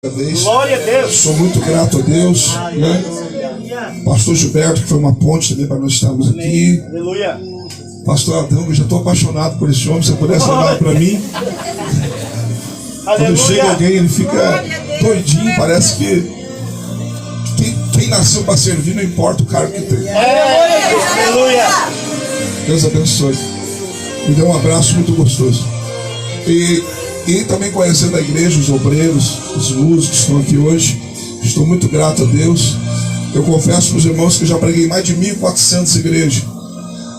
Vez. Glória a Deus. Sou muito grato a Deus, né? Pastor Gilberto, que foi uma ponte também para nós estarmos aqui. Aleluia. Pastor Adão, eu já estou apaixonado por esse homem. Se você pudesse orar para mim. Quando chega alguém, ele fica doidinho. Parece que quem nasceu para servir, não importa o cargo que tem. Aleluia. Deus abençoe. Me dê um abraço muito gostoso. E também conhecendo a igreja, os obreiros, os músicos que estão aqui hoje. Estou muito grato a Deus. Eu confesso para os irmãos que eu já preguei mais de 1.400 igrejas.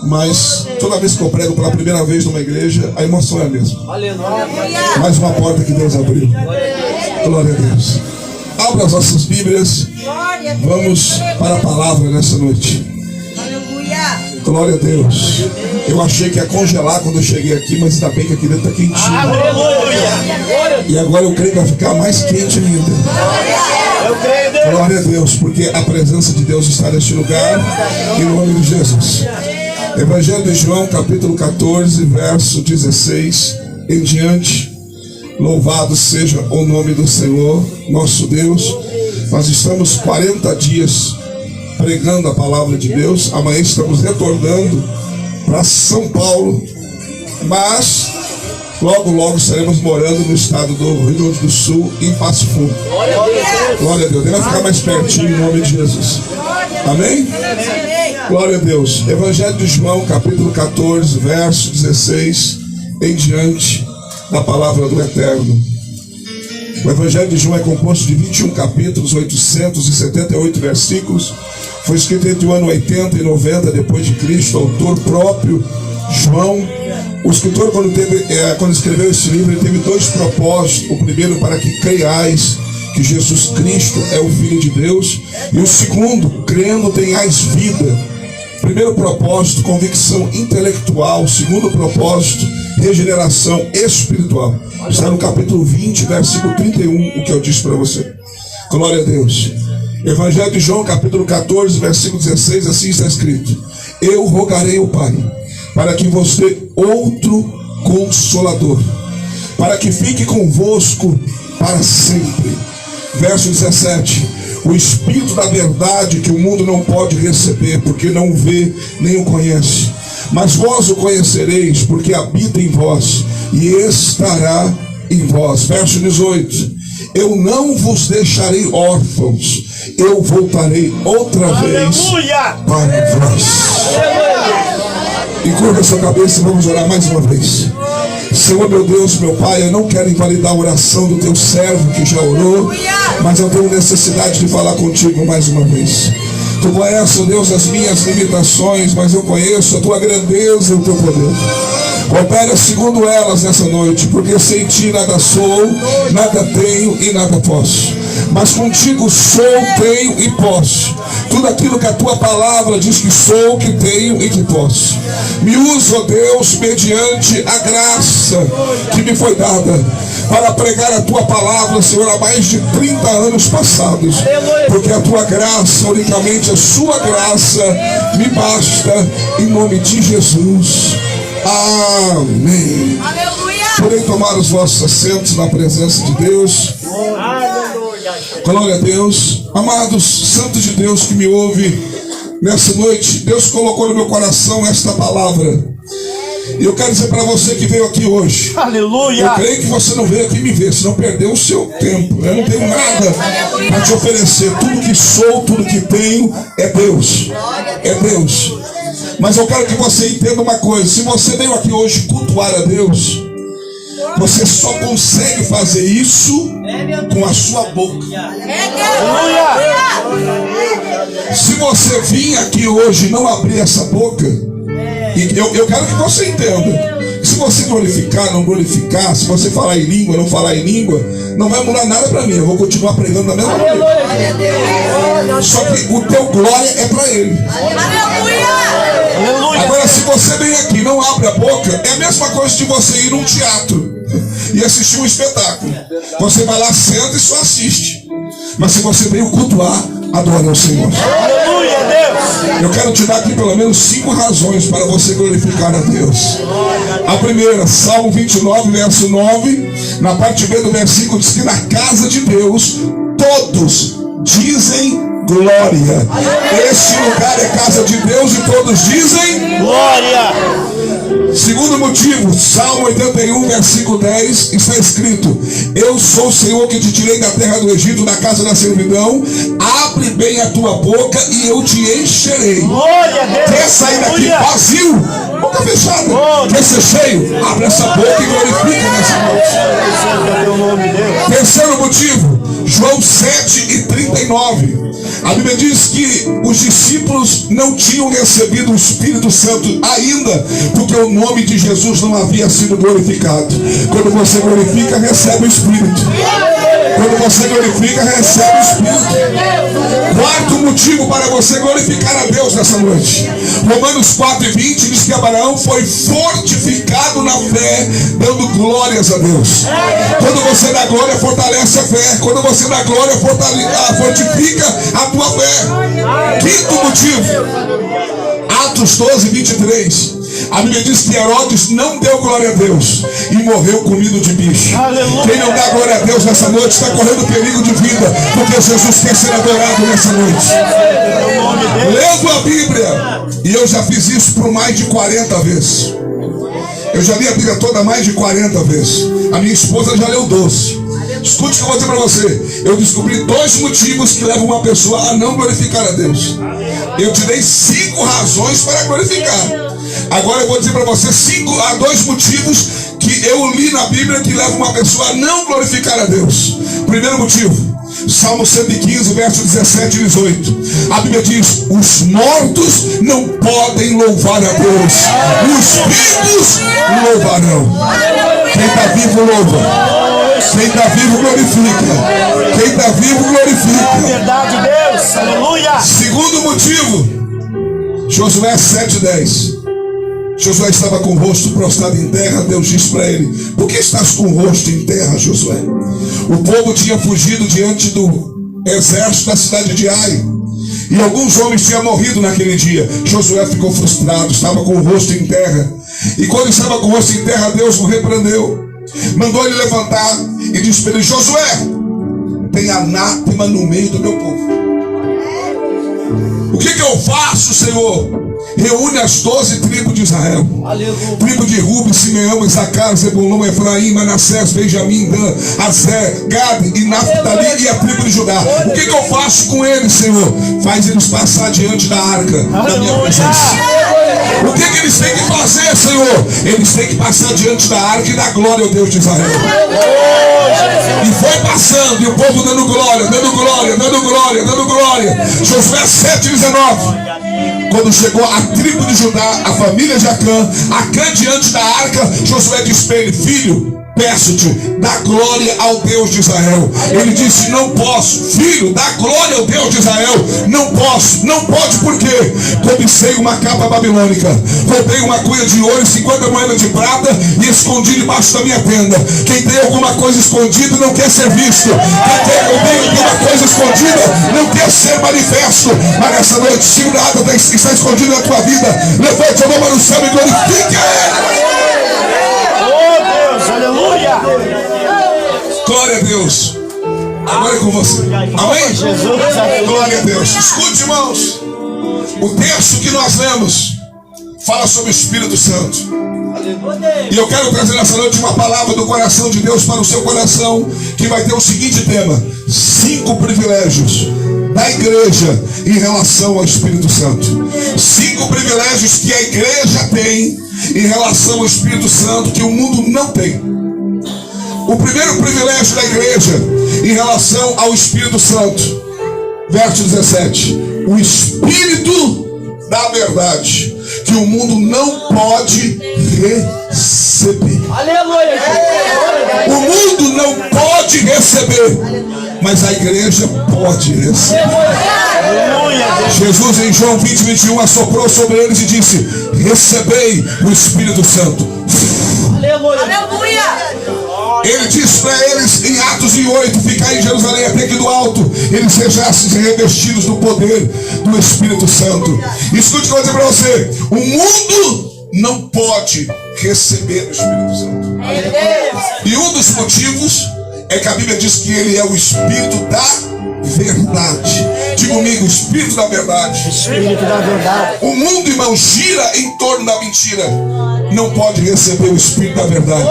Mas toda vez que eu prego pela primeira vez numa igreja, a emoção é a mesma. Aleluia. Mais uma porta que Deus abriu. Glória a Deus. Abra as nossas Bíblias. Vamos para a palavra nessa noite. Glória a Deus. Eu achei que ia congelar quando eu cheguei aqui, mas ainda bem que aqui dentro está quentinho. Aleluia. E agora eu creio que vai ficar mais quente ainda. Eu creio, Deus. Glória a Deus, porque a presença de Deus está neste lugar, em nome de Jesus. Evangelho de João, capítulo 14, verso 16 em diante. Louvado seja o nome do Senhor, nosso Deus. Nós estamos 40 dias pregando a palavra de Deus. Amanhã estamos retornando para São Paulo, mas logo estaremos morando no estado do Rio Grande do Sul, em Passo Fundo. Glória a Deus. Ele vai ficar mais pertinho em nome de Jesus. Amém? Glória a Deus. Evangelho de João, capítulo 14, verso 16 em diante, da palavra do Eterno. O Evangelho de João é composto de 21 capítulos, 878 versículos. Foi escrito entre o ano 80 e 90 depois de Cristo. Autor próprio, João. O escritor, quando escreveu esse livro, ele teve dois propósitos. O primeiro, para que creiais que Jesus Cristo é o Filho de Deus. E o segundo, crendo tenhais vida. Primeiro propósito, convicção intelectual. Segundo propósito, regeneração espiritual. Está no capítulo 20, versículo 31, o que eu disse para você. Glória a Deus. Evangelho de João, capítulo 14, versículo 16, assim está escrito: eu rogarei ao Pai, para que vos dê outro Consolador, para que fique convosco para sempre. Verso 17: o Espírito da verdade, que o mundo não pode receber, porque não o vê nem o conhece, mas vós o conhecereis, porque habita em vós e estará em vós. Verso 18: eu não vos deixarei órfãos, eu voltarei outra vez para vós. Encurva sua cabeça e vamos orar mais uma vez. Senhor, meu Deus, meu Pai, eu não quero invalidar a oração do teu servo que já orou, mas eu tenho necessidade de falar contigo mais uma vez. Tu conheces, ó Deus, as minhas limitações, mas eu conheço a tua grandeza e o teu poder. Opera segundo elas nessa noite, porque sem ti nada sou, nada tenho e nada posso. Mas contigo sou, tenho e posso. Tudo aquilo que a tua palavra diz que sou, que tenho e que posso. Me usa, ó Deus, mediante a graça que me foi dada, para pregar a tua palavra, Senhor, há mais de 30 anos passados. Porque a tua graça, unicamente a sua graça, me basta, em nome de Jesus. Amém. Aleluia. Podem tomar os vossos assentos na presença de Deus. Glória a Deus. Amados santos de Deus que me ouve nessa noite, Deus colocou no meu coração esta palavra. E eu quero dizer para você que veio aqui hoje. Aleluia. Eu creio que você não veio aqui me ver, senão perdeu o seu tempo. Eu não tenho nada para te oferecer. Tudo que sou, tudo que tenho é Deus. É Deus. Mas eu quero que você entenda uma coisa: se você veio aqui hoje cultuar a Deus, você só consegue fazer isso com a sua boca. Se você vir aqui hoje e não abrir essa boca, e eu quero que você entenda, se você glorificar, não glorificar, se você falar em língua, não falar em língua, não vai mudar nada para mim. Eu vou continuar pregando da mesma maneira. Só que o teu glória é para Ele. Agora, se você vem aqui e não abre a boca, é a mesma coisa de você ir num teatro e assistir um espetáculo. Você vai lá, senta e só assiste. Mas se você veio cultuar, Adore ao Senhor. Aleluia, Deus. Eu quero te dar aqui pelo menos 5 razões para você glorificar a Deus. A primeira, Salmo 29, verso 9, na parte B do versículo, diz que na casa de Deus todos dizem glória. Este lugar é casa de Deus e todos dizem Glória. Segundo motivo, Salmo 81, versículo 10, está escrito: eu sou o Senhor que te tirei da terra do Egito, da casa da servidão. Abre bem a tua boca e eu te encherei. Glória a Deus. Quer sair daqui Aleluia. vazio? Boca fechada. Quer ser cheio? Abre essa boca e glorifica nessa noite. Teu nome, Deus. Terceiro motivo, João 7:39. A Bíblia diz que os discípulos não tinham recebido o Espírito Santo ainda, porque o nome de Jesus não havia sido glorificado. Quando você glorifica, recebe o Espírito. Quando você glorifica, recebe o Espírito. Quarto motivo para você glorificar a Deus nessa noite. Romanos 4:20 diz que Abraão foi fortificado na fé, dando glórias a Deus. Quando você dá glória, fortalece a fé. Quando você dá glória, fortifica a tua fé. Quinto motivo, Atos 12:23. A Bíblia diz que Herodes não deu glória a Deus e morreu comido de bicho. Aleluia. Quem não dá glória a Deus nessa noite está correndo perigo de vida, porque Jesus quer ser adorado nessa noite. Lendo a Bíblia, e eu já fiz isso por mais de 40 vezes. Eu já li a Bíblia toda mais de 40 vezes. A minha esposa já leu 12. Escute o que eu vou dizer para você. Eu descobri 2 motivos que levam uma pessoa a não glorificar a Deus. Eu te dei 5 razões para glorificar. Agora eu vou dizer para você 2 motivos que eu li na Bíblia que levam uma pessoa a não glorificar a Deus. Primeiro motivo, Salmo 115, verso 17 e 18. A Bíblia diz: os mortos não podem louvar a Deus, os vivos louvarão. Quem está vivo louva. Quem está vivo glorifica. Quem está vivo glorifica. Verdade, Deus. Aleluia. Segundo motivo, Josué 7:10. Josué estava com o rosto prostrado em terra. Deus disse para ele: por que estás com o rosto em terra, Josué? O povo tinha fugido diante do exército da cidade de Ai, e alguns homens tinham morrido naquele dia. Josué ficou frustrado, estava com o rosto em terra. E quando estava com o rosto em terra, Deus o repreendeu, mandou ele levantar e disse para ele: Josué, tem anátema no meio do meu povo. O que eu faço, Senhor? Reúne as 12 tribos de Israel. Aleluia. Tribo de Ruben, Simeão, Isacar, Zebulon, Efraim, Manassés, Benjamim, Dan, Aser, Gad e Naftali e a tribo de Judá. O que eu faço com eles, Senhor? Faz eles passar diante da arca da minha presença. O que eles têm que fazer, Senhor? Eles têm que passar diante da arca e dar glória ao Deus de Israel. E foi passando, e o povo dando glória, dando glória, dando glória, dando glória. Josué 7:19. Quando chegou a tribo de Judá, a família de Acã diante da arca, Josué disse para ele: filho, peço-te, dá glória ao Deus de Israel. Ele disse: não posso. Filho, dá glória ao Deus de Israel. Não posso. Não pode, por quê? Cobicei uma capa babilônica, roubei uma cuia de ouro e 50 moedas de prata e escondi debaixo da minha tenda. Quem tem alguma coisa escondida não quer ser visto. Quem tem alguma coisa escondida não quer ser manifesto. Mas nessa noite, se o nada está escondido na tua vida, levante a mão para o céu e glorifique. Aleluia. Glória a Deus. Agora é com você. Amém? Glória a Deus. Escute, irmãos. O texto que nós lemos fala sobre o Espírito Santo. E eu quero trazer nessa noite uma palavra do coração de Deus para o seu coração, que vai ter o seguinte tema: 5 privilégios da igreja em relação ao Espírito Santo. 5 privilégios que a igreja tem em relação ao Espírito Santo que o mundo não tem. O primeiro privilégio da igreja em relação ao Espírito Santo, verso 17: o Espírito da verdade, que o mundo não pode receber. Aleluia. O mundo não pode receber, mas a igreja pode receber. Jesus em João 20:21 assoprou sobre eles e disse: recebei o Espírito Santo. Aleluia. Ele disse para eles em Atos 8: ficai em Jerusalém até que do alto eles sejassem revestidos do poder do Espírito Santo. Escute o que eu vou dizer para você: o mundo não pode receber o Espírito Santo. E um dos motivos é que a Bíblia diz que ele é o Espírito da verdade. Diga comigo: Espírito da verdade. Espírito da verdade. O mundo, irmão, gira em torno da mentira. Não pode receber o Espírito da verdade.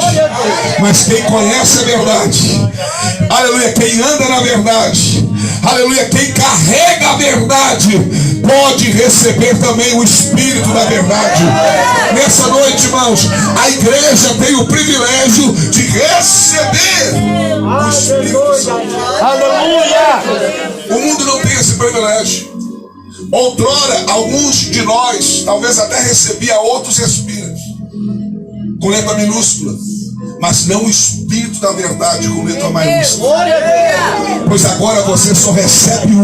Mas quem conhece a verdade, aleluia, quem anda na verdade, aleluia, quem carrega a verdade, pode receber também o Espírito da verdade. Nessa noite, irmãos, a igreja tem o privilégio de receber o Espírito Santo. Aleluia. O mundo não tem esse privilégio. Outrora, alguns de nós talvez até recebia outros espíritos com letra minúscula, mas não o Espírito da verdade com letra maiúscula. Pois agora você só recebe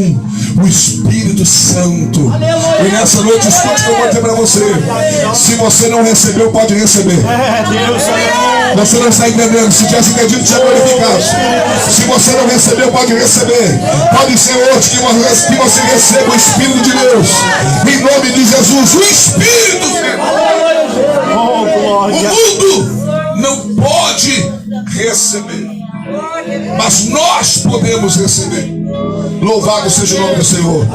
o Espírito Santo. E nessa noite, escute o que eu vou dizer para você: se você não recebeu, pode receber. Você não está entendendo. Se tivesse entendido, tinha glorificado. Se você não recebeu, pode receber. Pode ser hoje que você receba o Espírito de Deus. Em nome de Jesus, o Espírito Santo. O mundo não pode receber, mas nós podemos receber. Louvado seja o nome do Senhor.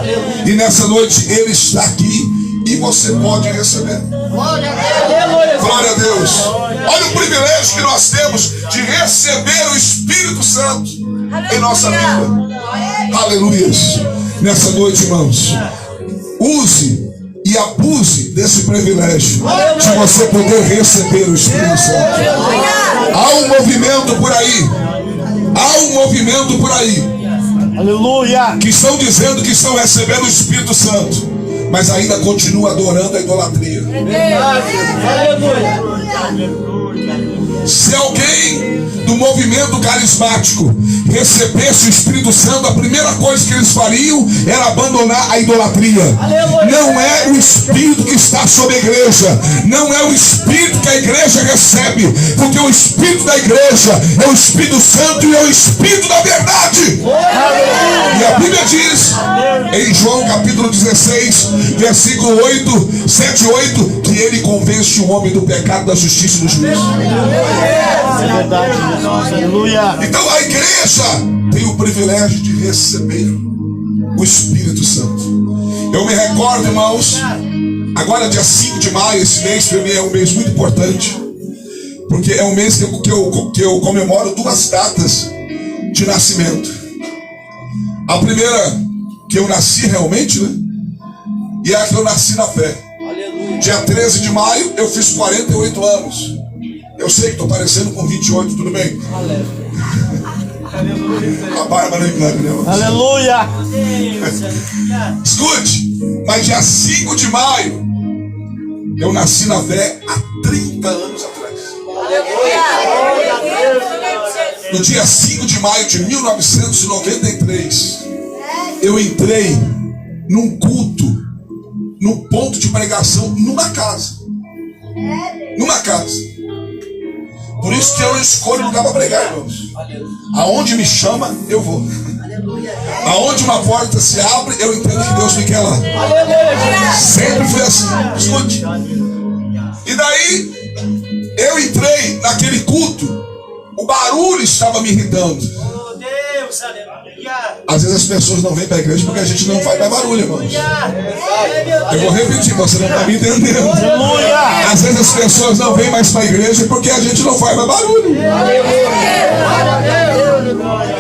E nessa noite Ele está aqui e você pode receber. Glória a Deus. Olha o privilégio que nós temos de receber o Espírito Santo em nossa vida. Aleluias. Nessa noite, irmãos, use e abuse desse privilégio de você poder receber o Espírito Santo. Há um movimento por aí. Há um movimento por aí. Aleluia. Que estão dizendo que estão recebendo o Espírito Santo, mas ainda continua adorando a idolatria. Se alguém do movimento carismático recebesse o Espírito Santo, a primeira coisa que eles fariam era abandonar a idolatria. Não é o Espírito que está sobre a igreja, não é o Espírito que a igreja recebe, porque o Espírito da igreja é o Espírito Santo e é o Espírito da verdade. E a Bíblia diz em João capítulo 16, versículo 8, 7 e 8, que ele convence o homem do pecado, da justiça e do juízo. Aleluia. Então a igreja tem o privilégio de receber o Espírito Santo. Eu me recordo, irmãos, agora dia 5 de maio, esse mês para mim é um mês muito importante, porque é um mês que eu comemoro duas datas de nascimento. A primeira, que eu nasci realmente, né? E a que eu nasci na fé. Dia 13 de maio eu fiz 48 anos. Eu sei que estou parecendo com 28, tudo bem? A barba não engana, né? Aleluia. Escute, mas dia 5 de maio eu nasci na fé há 30 anos atrás. No dia 5 de maio de 1993, eu entrei num culto, num ponto de pregação, numa casa. Numa casa. Por isso que eu não escolho lugar para pregar, irmãos. Aonde me chama, eu vou. Aonde uma porta se abre, eu entendo que Deus me quer lá. Sempre foi assim. Escute. E daí, eu entrei naquele culto, o barulho estava me irritando. Às vezes as pessoas não vêm para a igreja porque a gente não faz mais barulho, irmãos. Eu vou repetir, você não está me entendendo. Às vezes as pessoas não vêm mais para a igreja porque a gente não faz mais barulho.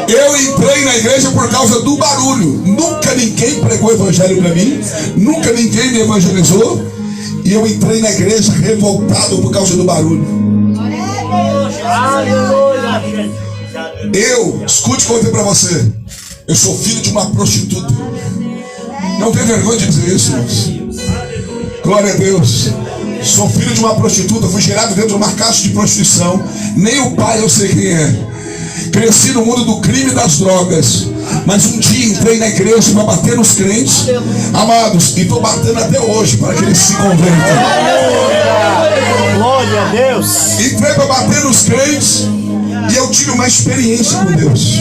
Eu entrei na igreja por causa do barulho. Nunca ninguém pregou o evangelho para mim, nunca ninguém me evangelizou, e eu entrei na igreja revoltado por causa do barulho. Escute o que eu vou dizer para você. Eu sou filho de uma prostituta. Não tem vergonha de dizer isso, irmãos. Glória a Deus. Sou filho de uma prostituta. Fui gerado dentro de uma caixa de prostituição. Nem o pai eu sei quem é. Cresci no mundo do crime e das drogas. Mas um dia entrei na igreja para bater nos crentes, amados, e estou batendo até hoje para que eles se convertam. Glória a Deus. Entrei para bater nos crentes e eu tive uma experiência com Deus.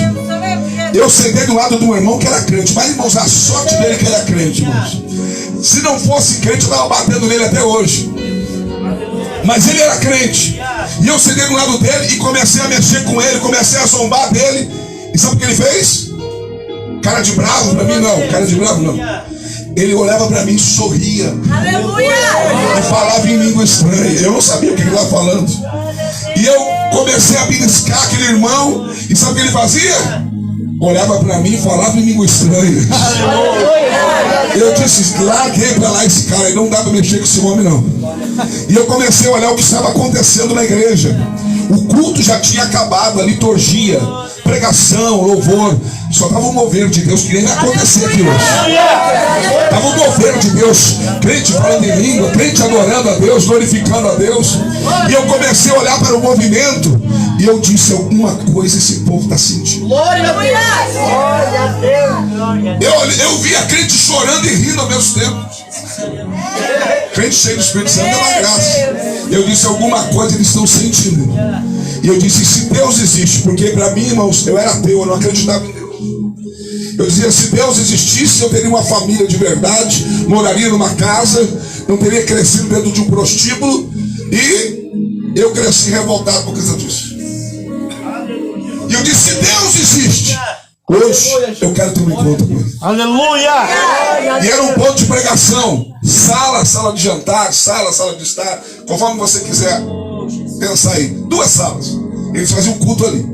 Eu sentei do lado de um irmão que era crente. Mas, irmãos, a sorte dele que era crente, irmãos. Se não fosse crente, eu estava batendo nele até hoje. Mas ele era crente. E eu sentei do lado dele e comecei a mexer com ele, comecei a zombar dele. E sabe o que ele fez? Cara de bravo pra mim, não. Cara de bravo, não. Ele olhava pra mim e sorria. Aleluia! E falava em língua estranha. Eu não sabia o que ele estava falando. E eu comecei a beliscar aquele irmão. E sabe o que ele fazia? Olhava pra mim e falava em língua estranha. Eu disse, larguei pra lá esse cara. E não dá pra mexer com esse homem, não. E eu comecei a olhar o que estava acontecendo na igreja. O culto já tinha acabado, a liturgia, pregação, louvor. Só estava o mover de Deus, que nem vai acontecer aqui hoje. Estava o mover de Deus, crente falando em língua, crente adorando a Deus, glorificando a Deus. E eu comecei a olhar para o movimento e eu disse, alguma coisa esse povo está sentindo. Eu vi a crente chorando e rindo ao mesmo tempo. Crente cheio do Espírito Santo é uma graça. Eu disse, alguma coisa eles estão sentindo. E eu disse, se Deus existe, porque para mim, irmãos, eu era ateu, eu não acreditava em Deus. Eu dizia, se Deus existisse, eu teria uma família de verdade, moraria numa casa, não teria crescido dentro de um prostíbulo. E eu cresci revoltado por causa disso. E eu disse, se Deus existe, hoje eu quero ter um encontro com ele. Aleluia! E era um ponto de pregação. Sala de jantar, sala de estar. Conforme você quiser pensar aí. 2 salas. Eles faziam culto ali.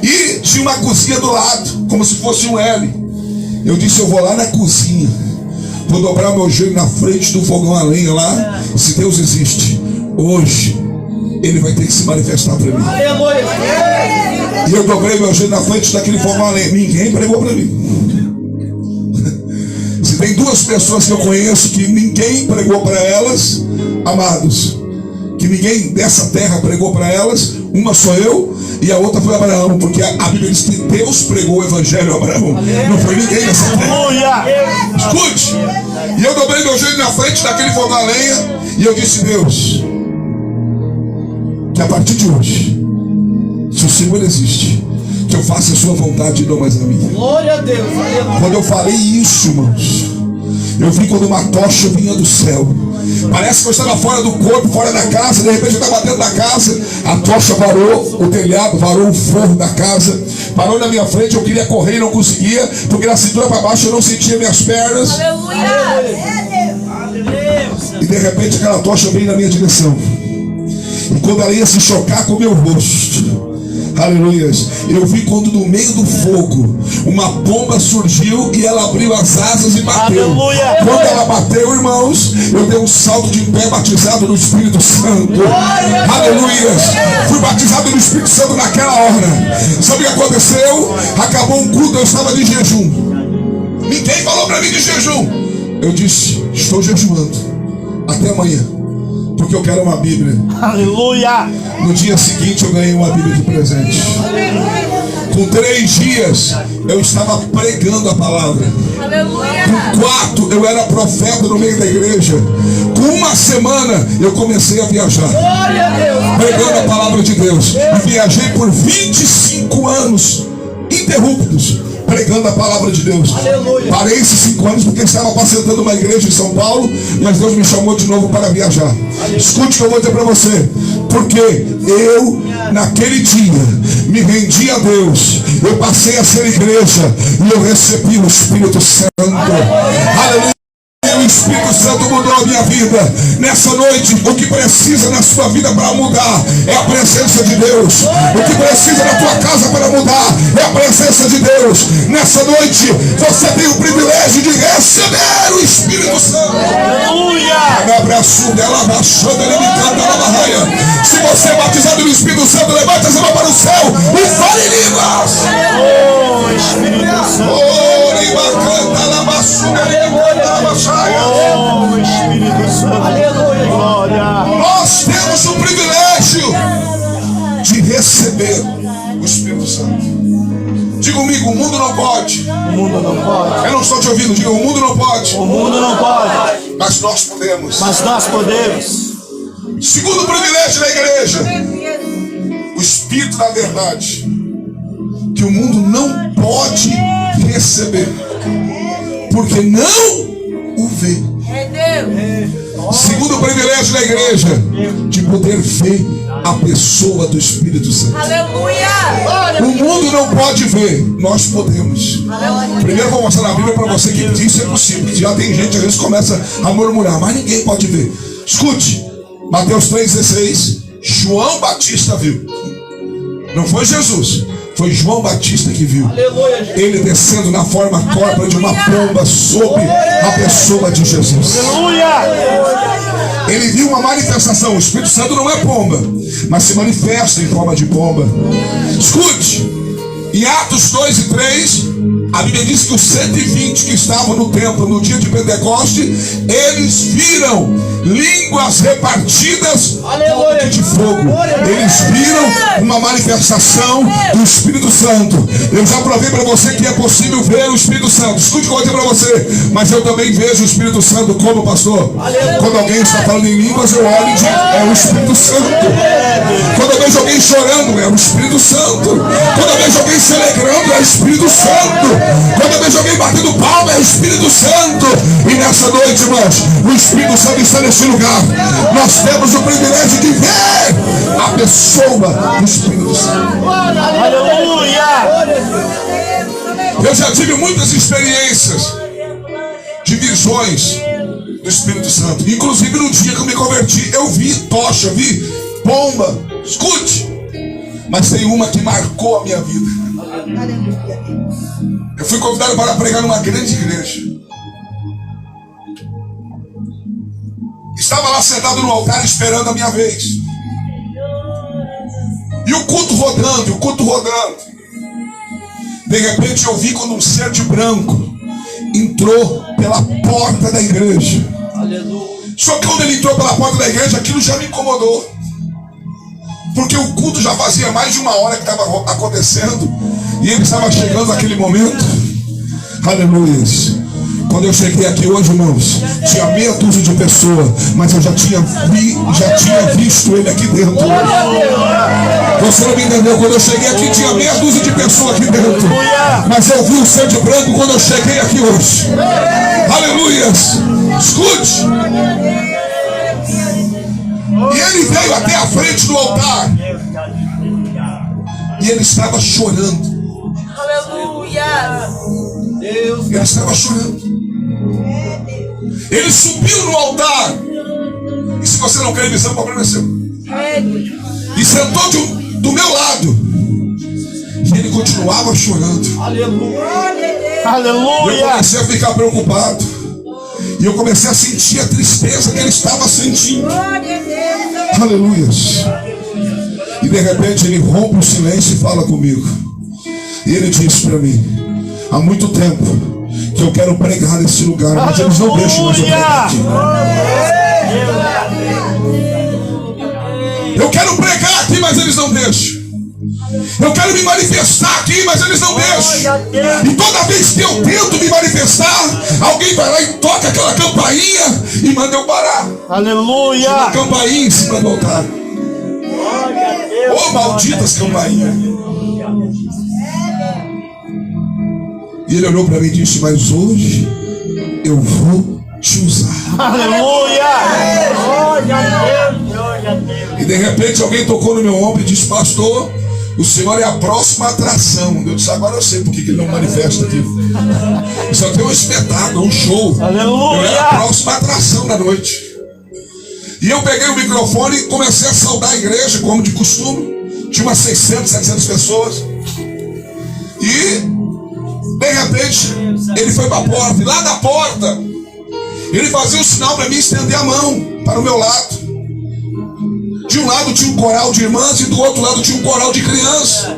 E tinha uma cozinha do lado, como se fosse um L. Eu disse, eu vou lá na cozinha. Vou dobrar meu joelho na frente do fogão a lenha lá. Se Deus existe, hoje Ele vai ter que se manifestar para mim. E eu dobrei meu joelho na frente daquele fogão a lenha. Ninguém pregou para mim. Se tem 2 pessoas que eu conheço que ninguém pregou para elas, amados, que ninguém dessa terra pregou para elas, uma sou eu e a outra foi Abraão, porque a Bíblia diz que Deus pregou o evangelho a Abraão, não foi ninguém dessa terra. Escute. E eu dobrei meu joelho na frente daquele fogão a lenha e eu disse, Deus, que a partir de hoje, se o Senhor existe, que eu faça a sua vontade e não mais a minha. Glória a Deus. Quando eu falei isso, irmãos, eu vi quando uma tocha vinha do céu. Parece que eu estava fora do corpo, fora da casa. De repente eu estava dentro da casa. A tocha varou o telhado, varou o forro da casa, parou na minha frente. Eu queria correr e não conseguia, porque da cintura para baixo eu não sentia minhas pernas. E de repente aquela tocha veio na minha direção. E quando ela ia se chocar com o meu rosto, aleluia, eu vi quando no meio do fogo uma pomba surgiu e ela abriu as asas e bateu. Aleluia. Quando ela bateu, irmãos, eu dei um salto de pé batizado no Espírito Santo. Aleluia. Fui batizado no Espírito Santo naquela hora. Sabe o que aconteceu? Acabou um culto, eu estava de jejum. Ninguém falou para mim de jejum. Eu disse, estou jejuando até amanhã, porque eu quero uma Bíblia. Aleluia! No dia seguinte eu ganhei uma Bíblia de presente. Com 3 dias eu estava pregando a palavra. Com 4 eu era profeta no meio da igreja. Com 1 semana eu comecei a viajar, pregando a palavra de Deus. E viajei por 25 anos interruptos, pregando a palavra de Deus. Parei esses 5 anos porque estava apacentando uma igreja em São Paulo, mas Deus me chamou de novo para viajar. Escute o que eu vou dizer para você. Porque eu, naquele dia, me rendi a Deus. Eu passei a ser igreja e eu recebi o Espírito Santo. Aleluia. O Espírito Santo mudou a minha vida. Nessa noite, o que precisa na sua vida para mudar é a presença de Deus. O que precisa na tua casa para mudar é a presença de Deus. Nessa noite, você tem o privilégio de receber o Espírito Santo. Aleluia! Se você é batizado no Espírito Santo, levante essa mão para o céu e fale em línguas. Oh, Espírito Santo! Oh, Espírito Santo! Aleluia! Glória! Nós temos o privilégio de receber o Espírito Santo. Diga comigo, o mundo não pode. O mundo não pode. Eu não estou te ouvindo, diga, o mundo não pode. O mundo não pode. Mas nós podemos. Mas nós podemos. Segundo privilégio da igreja, o Espírito da verdade, que o mundo não pode receber, porque não o vê. Segundo privilégio da igreja, de poder ver a pessoa do Espírito Santo. Aleluia! O mundo não pode ver, nós podemos. Primeiro eu vou mostrar na Bíblia para você que isso é possível. Já tem gente às vezes começa a murmurar, mas ninguém pode ver. Escute, Mateus 3,16, João Batista viu. Não foi Jesus, foi João Batista que viu. Ele descendo na forma corpórea de uma pomba sobre a pessoa de Jesus. Ele viu uma manifestação. O Espírito Santo não é pomba, mas se manifesta em forma de pomba. Escute, em Atos 2 e 3, a Bíblia diz que os 120 que estavam no templo no dia de Pentecoste, eles viram línguas repartidas como de fogo. Eles viram uma manifestação do Espírito Santo. Eu já provei para você que é possível ver o Espírito Santo. Escute o que eu vou dizer para você. Mas eu também vejo o Espírito Santo como pastor. Quando alguém está falando em línguas, eu olho e digo, é o Espírito Santo. Quando eu vejo alguém chorando, é o Espírito Santo. Quando eu vejo alguém se alegrando, é o Espírito Santo. Quando eu vejo alguém batendo palma, é o Espírito Santo. E nessa noite, irmãos, o Espírito Santo está nesse lugar. Nós temos o privilégio de ver a pessoa do Espírito Santo. Aleluia! Eu já tive muitas experiências de visões do Espírito Santo. Inclusive no dia que eu me converti, eu vi tocha, vi pomba. Escute, mas tem uma que marcou a minha vida. Eu fui convidado para pregar numa grande igreja. Estava lá sentado no altar esperando a minha vez. E o culto rodando, De repente eu vi quando um ser de branco entrou pela porta da igreja. Só que quando ele entrou pela porta da igreja, aquilo já me incomodou. Porque o culto já fazia mais de uma hora que estava acontecendo. E ele estava chegando naquele momento. Aleluia. Quando eu cheguei aqui hoje, irmãos, tinha meia dúzia de pessoas, mas eu já tinha visto ele aqui dentro. Você não me entendeu? Quando eu cheguei aqui, tinha meia dúzia de pessoas aqui dentro, mas eu vi o ser de branco quando eu cheguei aqui hoje. Aleluia. Escute. E ele veio até a frente do altar. E ele estava chorando. Aleluia! Ele estava chorando. Ele subiu no altar. E se você não quer missão, o problema é seu. E sentou do meu lado. E ele continuava chorando. Aleluia! Eu comecei a ficar preocupado. E eu comecei a sentir a tristeza que ele estava sentindo. Aleluia. E de repente ele rompe o silêncio e fala comigo. E ele disse para mim: há muito tempo que eu quero pregar nesse lugar, mas eles não deixam mais eu pregar aqui. Eu quero pregar aqui, mas eles não deixam. Eu quero me manifestar aqui, mas eles não deixam. E toda vez que eu tento me manifestar, alguém vai lá e toca aquela campainha e manda eu parar. Aleluia! Uma campainha em cima do altar. Oh, malditas campainhas. E ele olhou para mim e disse: mas hoje eu vou te usar. Aleluia! E de repente alguém tocou no meu ombro e disse: pastor, o senhor é a próxima atração. Eu disse: agora eu sei por que ele não manifesta aqui. Isso aqui é um espetáculo, um show. Aleluia! Eu era a próxima atração da noite. E eu peguei o microfone e comecei a saudar a igreja, como de costume. Tinha umas 600, 700 pessoas. E de repente ele foi para a porta. E lá da porta ele fazia um sinal para mim estender a mão para o meu lado. De um lado tinha um coral de irmãs e do outro lado tinha um coral de crianças,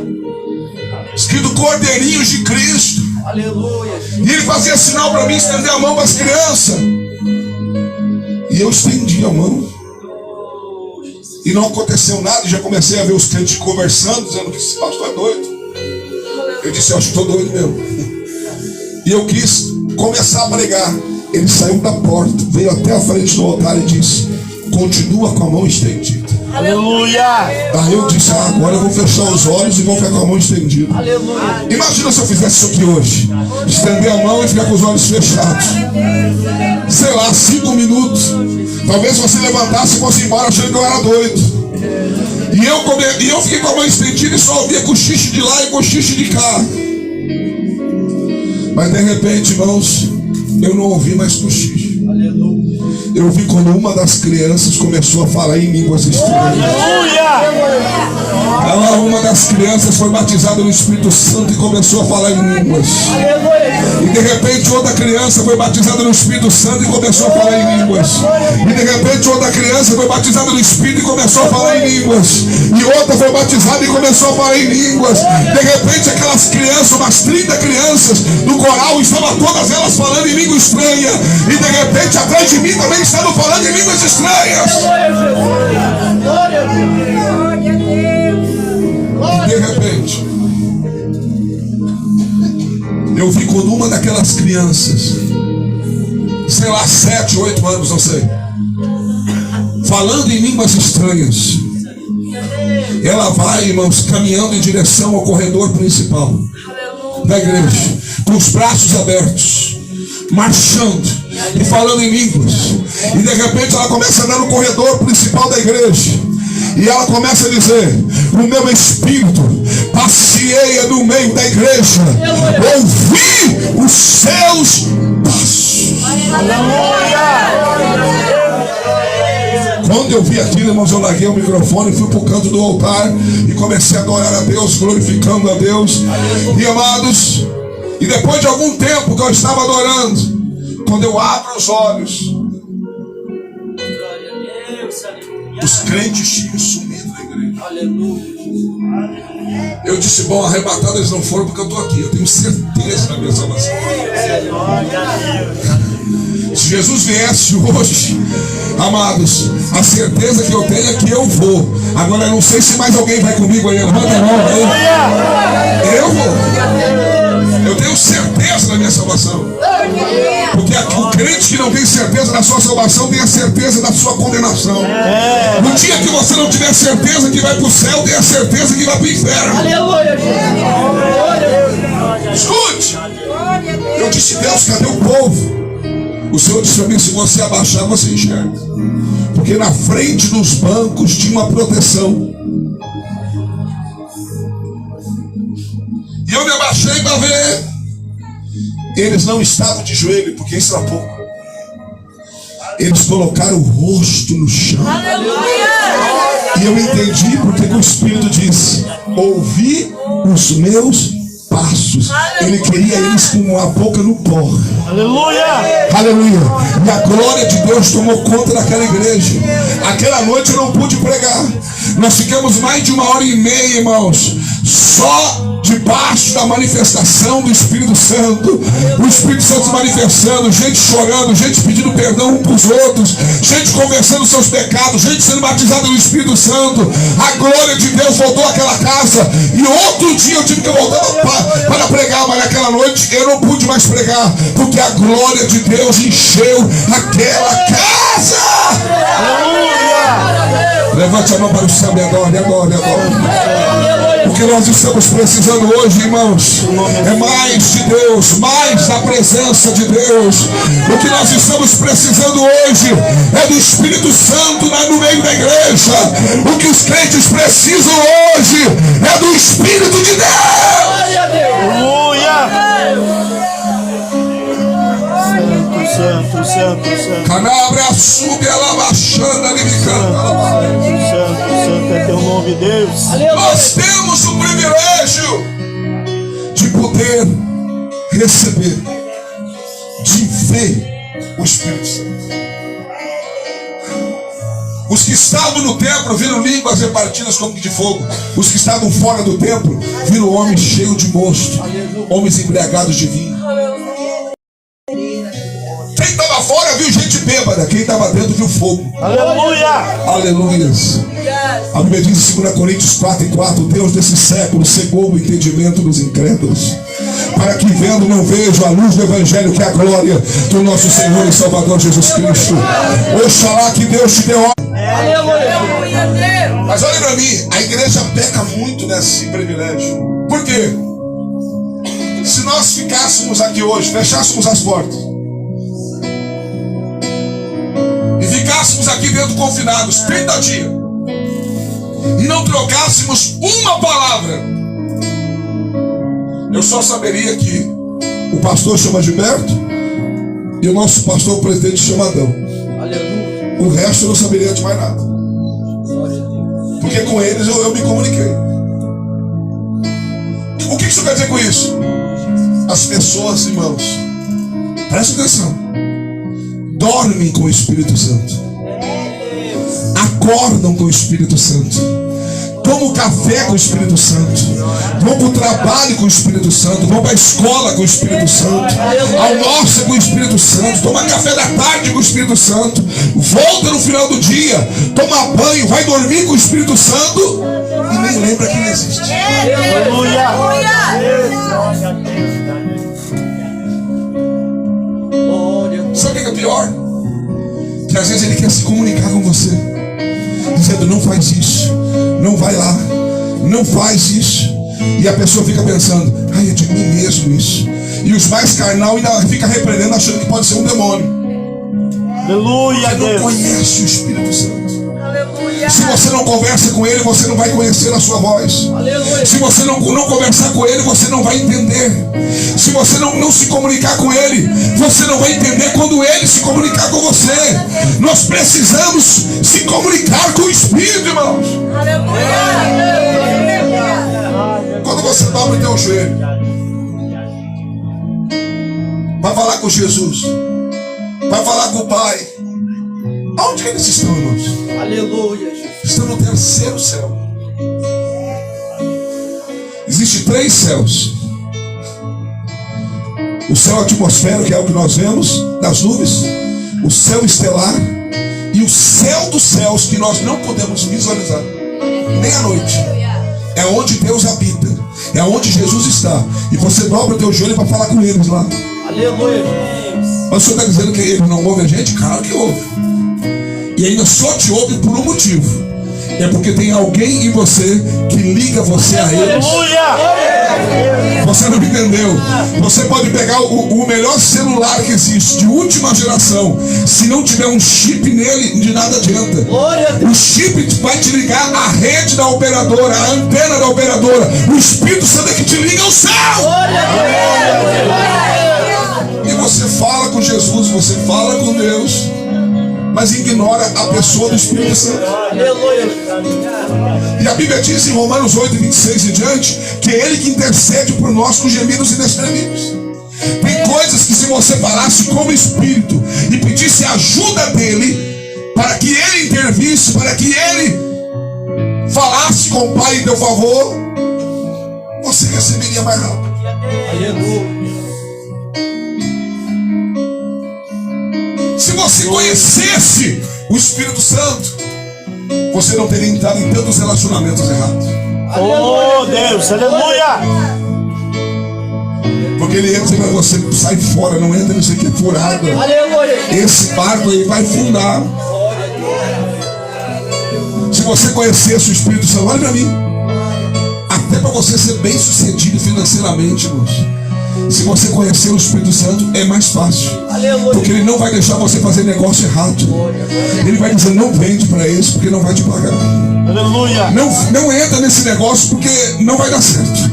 escrito Cordeirinhos de Cristo. Aleluia! E ele fazia sinal para mim estender a mão para as crianças. E eu estendi a mão. E não aconteceu nada. E já comecei a ver os crentes conversando, dizendo que esse pastor é doido. Eu disse: eu acho que estou doido mesmo. E eu quis começar a pregar. Ele saiu da porta, veio até a frente do altar e disse: continua com a mão estendida. Aleluia. Aí eu disse, agora eu vou fechar os olhos e vou ficar com a mão estendida. Imagina se eu fizesse isso aqui hoje. Estender a mão e ficar com os olhos fechados. Sei lá, 5 minutos. Talvez você levantasse e fosse embora achando que eu era doido. E eu fiquei com a mão estendida e só ouvia cochiche de lá e cochiche de cá. Mas de repente, irmãos, eu não ouvi mais cochiche. Eu vi quando uma das crianças começou a falar em línguas estranhas. Uma das crianças foi batizada no Espírito Santo e começou a falar em línguas. E de repente outra criança foi batizada no Espírito Santo e começou a falar em línguas. E de repente outra criança foi batizada no Espírito e começou a falar em línguas. E outra foi batizada e começou a falar em línguas. De repente aquelas crianças, umas 30 crianças do coral, estavam todas elas falando em língua estranha. E de repente atrás de mim também estavam falando em línguas estranhas. E de repente eu vi quando uma daquelas crianças, sei lá, 7, 8 anos, não sei, falando em línguas estranhas, ela vai, irmãos, caminhando em direção ao corredor principal da igreja, com os braços abertos, marchando e falando em línguas. E de repente ela começa a andar no corredor principal da igreja. E ela começa a dizer: o meu espírito passeia no meio da igreja, ouvi os seus passos. Quando eu vi aquilo, irmãos, eu larguei o microfone e fui para o canto do altar e comecei a adorar a Deus, glorificando a Deus. E amados, e depois de algum tempo que eu estava adorando, quando eu abro os olhos, os crentes tinham sumido da igreja. Eu disse, bom, arrebatados eles não foram porque eu estou aqui. Eu tenho certeza da minha salvação. Se Jesus viesse hoje, amados, a certeza que eu tenho é que eu vou. Agora eu não sei se mais alguém vai comigo aí. Levanta a mão aí. Eu vou. Eu tenho certeza da minha salvação. Porque o crente que não tem certeza da sua salvação tem a certeza da sua condenação. No dia que você não tiver certeza que vai para o céu, tem a certeza que vai para o inferno. Escute. Eu disse, Deus, cadê o povo? O Senhor disse para mim, se você abaixar, você enxerga. Porque na frente dos bancos tinha uma proteção. E eu me abaixei para ver. Eles não estavam de joelho, porque isso era pouco. Eles colocaram o rosto no chão. E eu entendi porque o Espírito disse: ouvi os meus passos. Ele queria eles com a boca no pó. Aleluia! Aleluia! E a glória de Deus tomou conta daquela igreja. Aquela noite eu não pude pregar. Nós ficamos mais de 1h30, irmãos, só debaixo da manifestação do Espírito Santo. O Espírito Santo se manifestando, gente chorando, gente pedindo perdão um para os outros, gente confessando seus pecados, gente sendo batizada no Espírito Santo. A glória de Deus voltou àquela casa. E outro dia eu tive que voltar para pregar, mas naquela noite eu não pude mais pregar, porque a glória de Deus encheu aquela casa. Aleluia! Levante a mão para o céu e adore, adore, adore. O que nós estamos precisando hoje, irmãos, é mais de Deus, mais da presença de Deus. O que nós estamos precisando hoje é do Espírito Santo no meio da igreja. O que os crentes precisam hoje é do Espírito de Deus. Aleluia! Santo, santo, santo. Canabra sube a lavachanda Santo é teu nome, Deus. Nós temos o privilégio de poder receber, de ver o Espírito Santo. Os que estavam no templo viram línguas repartidas como de fogo. Os que estavam fora do templo viram homens cheios de mosto, homens embriagados de vinho. Quem estava estava fora viu gente bêbada, quem estava dentro viu fogo. Aleluia. Aleluias. A Bíblia diz em 2 Coríntios 4:4, Deus desse século cegou o entendimento dos incrédulos, para que vendo não vejam a luz do Evangelho, que é a glória do nosso Senhor e Salvador Jesus Cristo. Oxalá que Deus te dê Aleluia. Mas olha para mim, a igreja peca muito nesse privilégio. Por quê? Se nós ficássemos aqui hoje, fechássemos as portas e ficássemos aqui dentro confinados 30 dias e não trocássemos uma palavra, eu só saberia que o pastor chama Gilberto e o nosso pastor presidente chama Adão. O resto eu não saberia de mais nada, porque com eles eu me comuniquei. O que isso quer dizer com isso? As pessoas, irmãos, presta atenção, dormem com o Espírito Santo, acordam com o Espírito Santo, tomam café com o Espírito Santo, vão para o trabalho com o Espírito Santo, vão para a escola com o Espírito Santo, almoçam com o Espírito Santo, toma café da tarde com o Espírito Santo, volta no final do dia, toma banho, vai dormir com o Espírito Santo e nem lembra que ele existe. Aleluia. Sabe o que é pior? Que às vezes ele quer se comunicar com você, dizendo: não faz isso, não vai lá, não faz isso. E a pessoa fica pensando: ai, é de mim mesmo isso. E os mais carnal ainda fica repreendendo, achando que pode ser um demônio. Aleluia. Você não Deus. conhece o Espírito Santo. Aleluia. Se você não conversa com ele, você não vai conhecer a sua voz. Se você não conversar com ele, você não vai entender. Se você não se comunicar com ele, você não vai entender quando ele se comunicar com você. Nós precisamos se comunicar com o Espírito, irmãos. Aleluia. Quando você dobra o teu joelho para falar com Jesus, para falar com o Pai, aonde eles estão, irmãos? Aleluia. Estão no terceiro céu. Existem 3 céus: o céu atmosférico, que é o que nós vemos nas nuvens, o céu estelar e o céu dos céus, que nós não podemos visualizar nem à noite. É onde Deus habita, é onde Jesus está. E você dobra o teu joelho para falar com eles lá. Aleluia. Mas o senhor está dizendo que ele não ouve a gente? Claro que ouve. E ainda só te ouve por um motivo: é porque tem alguém em você que liga você a ele. Aleluia. Você não entendeu? Você pode pegar o melhor celular que existe, de última geração, se não tiver um chip nele, de nada adianta. O chip vai te ligar à rede da operadora, à antena da operadora. O Espírito Santo é que te liga ao céu. E você fala com Jesus, você fala com Deus, mas ignora a pessoa do Espírito Santo. E a Bíblia diz em Romanos 8:26 e diante, que é Ele que intercede por nós com gemidos inexprimíveis. Tem coisas que, se você falasse como Espírito e pedisse a ajuda dEle, para que Ele intervisse, para que Ele falasse com o Pai em teu favor, você receberia mais rápido. Se você conhecesse o Espírito Santo, você não teria entrado em tantos relacionamentos errados. Oh, Deus. Aleluia. Porque ele entra para você: sai fora, não entra nisso aqui, é furada. Esse barco aí vai fundar. Se você conhecesse o Espírito Santo, olha para mim, até para você ser bem sucedido financeiramente, irmãos, se você conhecer o Espírito Santo, é mais fácil. Porque ele não vai deixar você fazer negócio errado. Ele vai dizer: não vende para esse, porque não vai te pagar. Aleluia. Não entra nesse negócio, porque não vai dar certo.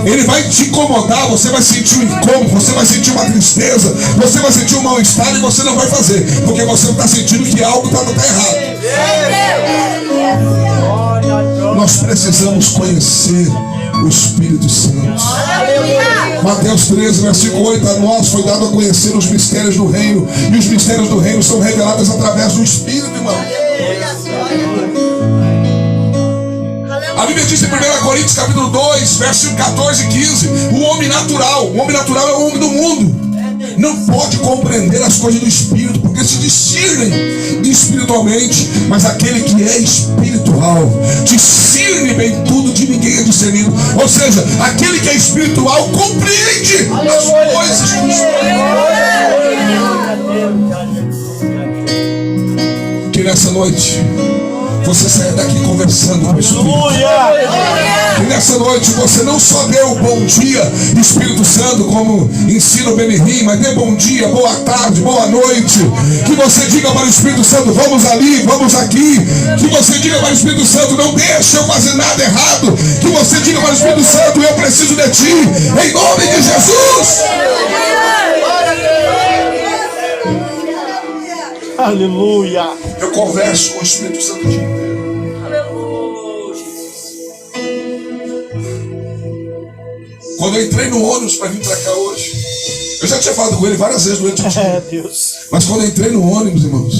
Ele vai te incomodar, você vai sentir um incômodo, você vai sentir uma tristeza, você vai sentir um mal-estar e você não vai fazer, porque você está sentindo que algo está errado. Nós precisamos conhecer o Espírito Santo. Mateus 13, versículo 8: a nós foi dado a conhecer os mistérios do reino, e os mistérios do reino são revelados através do Espírito, irmão. A Bíblia diz em 1 Coríntios capítulo 2, versículo 14 e 15: o homem natural é o homem do mundo. não pode compreender as coisas do Espírito, porque se discernem espiritualmente, mas aquele que é espiritual discerne bem tudo, de ninguém é discernido. Ou seja, aquele que é espiritual compreende as coisas do Espírito. Que nessa noite você saia daqui conversando com o Espírito. Aleluia! Que nessa noite você não só dê o bom dia, Espírito Santo, como ensina o Benihim, mas dê bom dia, boa tarde, boa noite. Que você diga para o Espírito Santo, vamos ali, vamos aqui. Que você diga para o Espírito Santo, não deixa eu fazer nada errado. Que você diga para o Espírito Santo, eu preciso de ti, em nome de Jesus. Aleluia! Eu converso com o Espírito Santo o dia inteiro. Quando eu entrei no ônibus para vir para cá hoje, eu já tinha falado com ele várias vezes durante o dia. É, Deus. Mas quando eu entrei no ônibus, irmãos,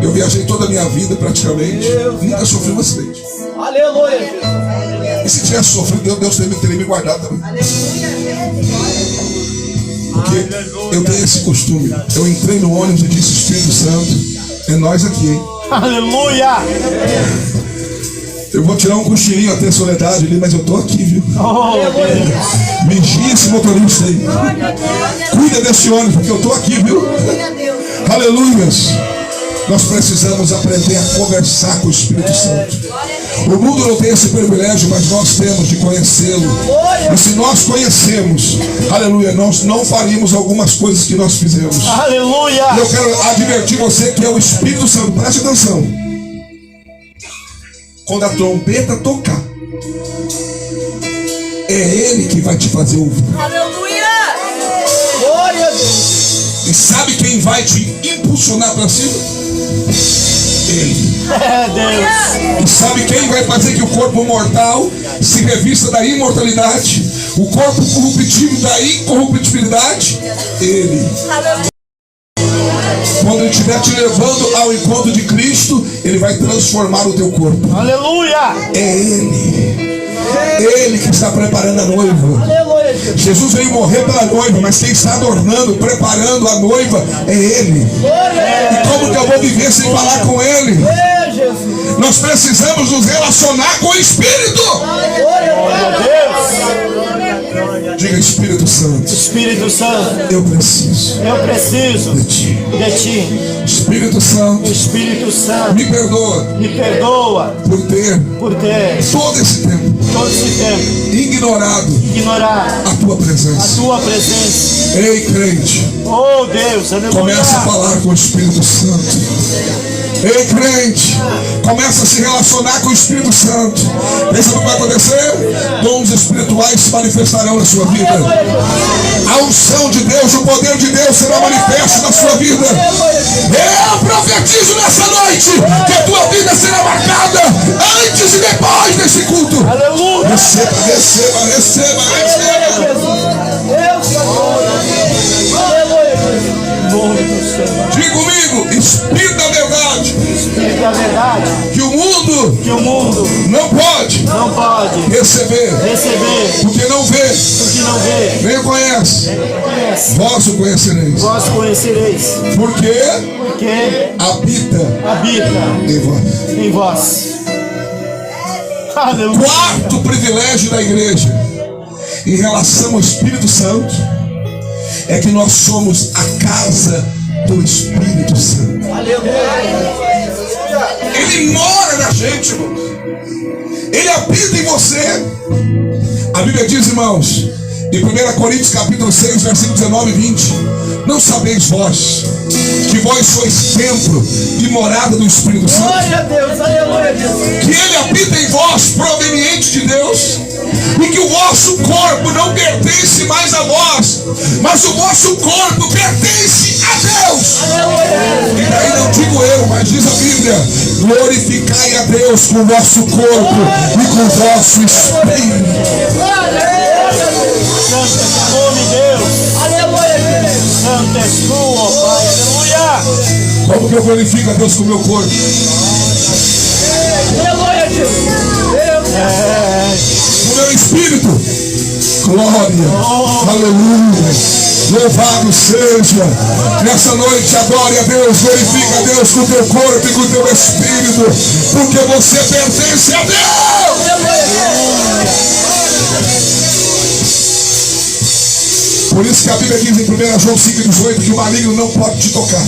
eu viajei toda a minha vida praticamente, nunca sofri um acidente. Aleluia, Jesus. E se tivesse sofrido, Deus teria me guardado também. Porque eu tenho esse costume. Eu entrei no ônibus e disse, Espírito Santo, é nós aqui, hein? Aleluia! Eu vou tirar um cochilinho até a soledade ali, mas eu tô aqui, viu? Oh, Deus. Vigia esse motorista aí. Cuida desse ônibus, porque eu tô aqui, viu? Aleluias. Nós precisamos aprender a conversar com o Espírito Santo. O mundo não tem esse privilégio, mas nós temos de conhecê-lo. E se nós conhecemos, aleluia, nós não faríamos algumas coisas que nós fizemos. Aleluia! E eu quero advertir você que é o Espírito Santo. Preste atenção. Quando a trombeta tocar, é Ele que vai te fazer ouvir. Aleluia! Glória a Deus. E sabe quem vai te impulsionar para cima? Ele. É, Deus. E sabe quem vai fazer que o corpo mortal se revista da imortalidade? O corpo corruptível da incorruptibilidade? Ele. Quando Ele estiver te levando ao encontro de Cristo, Ele vai transformar o teu corpo. Aleluia! É Ele. Ele que está preparando a noiva. Aleluia, Jesus. Jesus veio morrer pela noiva, mas quem está adornando, preparando a noiva é Ele. E como que eu vou viver sem falar com Ele? É, Jesus. Nós precisamos nos relacionar com o Espírito. Glória a Deus! Diga, Espírito Santo, Espírito Santo, eu preciso eu preciso de Ti. de Ti. Espírito Santo, Espírito Santo, me perdoa me perdoa por ter por ter todo esse tempo todo esse tempo ignorado ignorar a Tua a presença. Tua presença. Ei, crente, Oh, Deus, aleluia! começa a falar com o Espírito Santo. Ei, crente, começa a se relacionar com o Espírito Santo. Pensa o que vai acontecer? Dons espirituais se manifestarão na sua vida. A unção de Deus, o poder de Deus será manifesto na sua vida. Eu profetizo nessa noite que a tua vida será marcada antes e depois desse culto. Aleluia! Receba, receba, receba, receba. Deus, aleluia, Jesus. Em nome do Senhor. Diga comigo, Espírito da verdade, Espírito da verdade, que o mundo que o mundo não pode não pode receber, receber, porque não vê, porque não vê, nem conhece. conhece. Vós o conhecereis, Vós conhecereis, porque porque habita habita em vós. em vós. Aleluia! Quarto privilégio da igreja em relação ao Espírito Santo é que nós somos a casa do Espírito Santo. Ele mora na gente, irmãos. Ele habita em você. A Bíblia diz, irmãos, em 1 Coríntios capítulo 6, versículo 19 e 20: não sabeis vós que vós sois templo e morada do Espírito Santo, Glória a Deus, aleluia, Jesus. que Ele habita em vós, proveniente de Deus, e que o vosso corpo não pertence mais a vós, mas o vosso corpo pertence a Deus. E daí não digo eu, mas diz a Bíblia: glorificai a Deus com o vosso corpo e com o vosso espírito. Santo é o nome de Deus. Aleluia, Jesus. Santo és tu, ó Pai. Aleluia! Como que eu glorifico a Deus com o meu corpo? Aleluia, Jesus. Deus, Com o meu espírito. glória. Aleluia. Louvado seja. Nessa noite, adore a Deus, glorifica a Deus com o teu corpo e com o teu espírito, porque você pertence a Deus. Por isso que a Bíblia diz em 1 João 5,18 que o maligno não pode te tocar,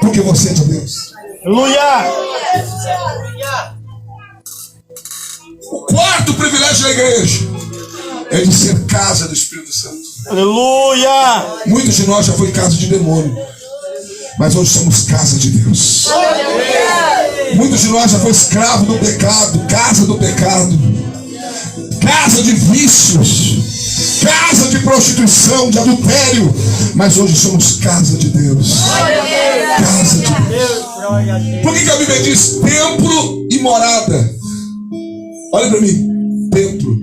porque você é de Deus. Aleluia. O quarto privilégio da igreja é de ser casa do Espírito Santo. Aleluia. Muitos de nós já foi casa de demônio, mas hoje somos casa de Deus. Muitos de nós já foi escravo do pecado, casa do pecado, casa de vícios, casa de prostituição, de adultério, mas hoje somos casa de Deus. Casa de Deus. Por que a Bíblia diz templo e morada? Olha para mim, templo,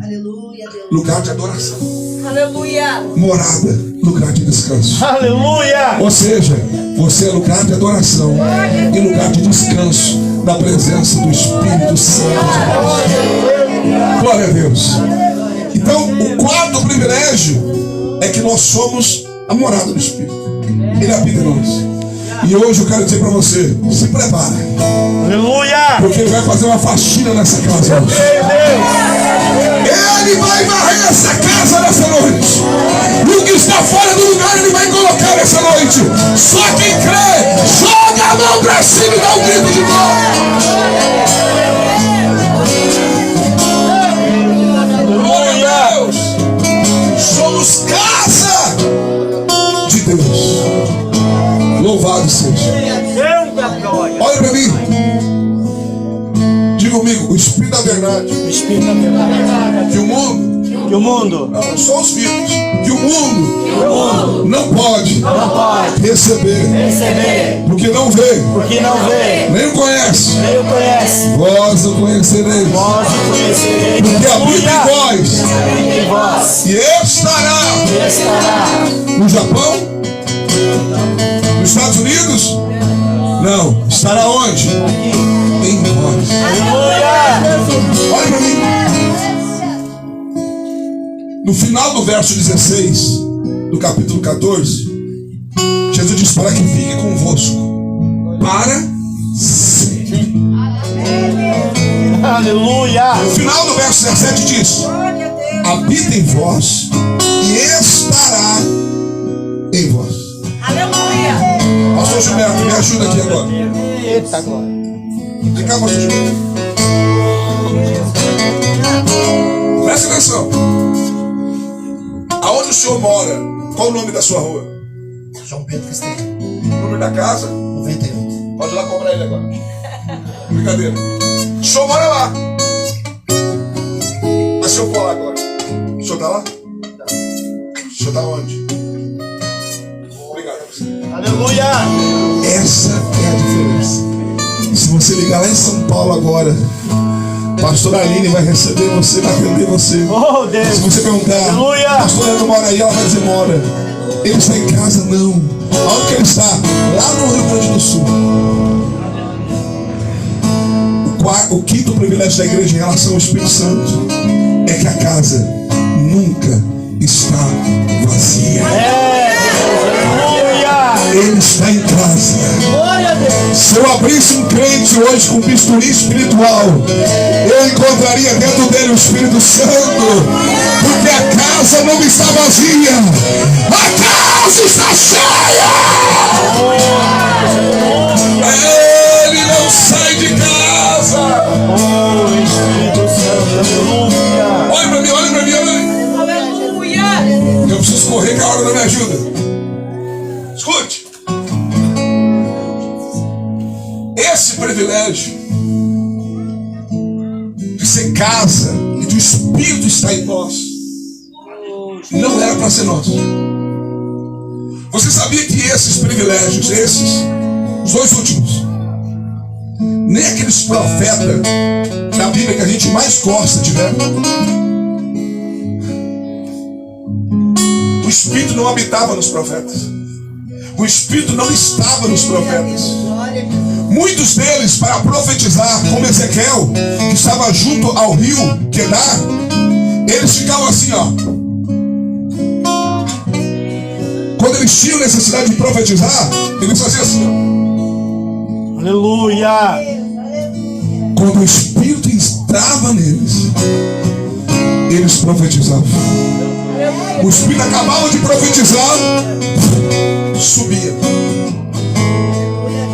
lugar de adoração. Aleluia. Morada, lugar de descanso. Aleluia. Ou seja, você é lugar de adoração e lugar de descanso da presença do Espírito Santo. Glória a Deus. Então, o quarto privilégio é que nós somos a morada do Espírito. Ele habita em nós. E hoje eu quero dizer para você, se prepare. Aleluia. Porque ele vai fazer uma faxina nessa casa hoje. Ele vai varrer essa casa nessa noite. E o que está fora do lugar ele vai colocar nessa noite. Só quem crê, joga a mão para cima e dá um grito de glória a Deus. Somos casa de Deus. Louvado seja. Olha para mim. Diga comigo, o Espírito da verdade. O Espírito da verdade. Que o mundo. Que o mundo. Não só os filhos. Que o mundo não pode receber. Porque não vê. Porque não vê. Nem o conhece. Nem o conhece. Vós o conhecereis. Vós o conhecereis. Porque habita em vós. Habita em vós. E estará. E estará. No Japão? Nos Estados Unidos? Não. Estará onde? Em vós. Aleluia. Olha para mim. No final do verso 16 do capítulo 14, Jesus diz para que fique convosco para sempre. Aleluia. No final do verso 17 diz: habita em vós e estará em vós. Aleluia. Pastor Gilberto, me ajuda aqui agora. Eita glória. Vem cá, pastor Gilberto. Presta atenção. Aonde o senhor mora? Qual o nome da sua rua? João Pedro Castanho, O número da casa? 98. Pode ir lá comprar ele agora. Brincadeira. O senhor mora lá. Mas se eu for lá agora, o senhor está lá? O senhor está onde? Obrigado a você. Aleluia. Essa é a diferença. Se você ligar lá em São Paulo agora, pastor Aline vai receber você, vai atender você. Oh Deus. Se você perguntar, Aleluia. pastor Ana mora aí, ela vai dizer mora. Ele está em casa? Não. Onde que ele está? Lá no Rio Grande do Sul. O quinto privilégio da igreja em relação ao Espírito Santo é que a casa nunca está vazia. Ele está em casa. Se eu abrisse um crente hoje com bisturi espiritual, eu encontraria dentro dele o Espírito Santo, porque a casa não está vazia, a casa está cheia. Ele não sai de casa. Oh Espírito Santo. Aleluia. Olha para mim, olha para mim, olha para mim. Aleluia. Eu preciso correr que a hora não me ajuda. Escute. Esse privilégio de ser casa e de o Espírito estar em nós não era para ser nosso. Você sabia que esses privilégios, os dois últimos, nem aqueles profetas da Bíblia que a gente mais gosta de ver, o Espírito não habitava nos profetas. O Espírito não estava nos profetas. Muitos deles, para profetizar, como Ezequiel, que estava junto ao rio Quedar, eles ficavam assim, ó. eles tinham necessidade de profetizar, eles faziam assim, ó. Aleluia. Quando o Espírito entrava neles, eles profetizavam. O Espírito acabava de profetizar, subia.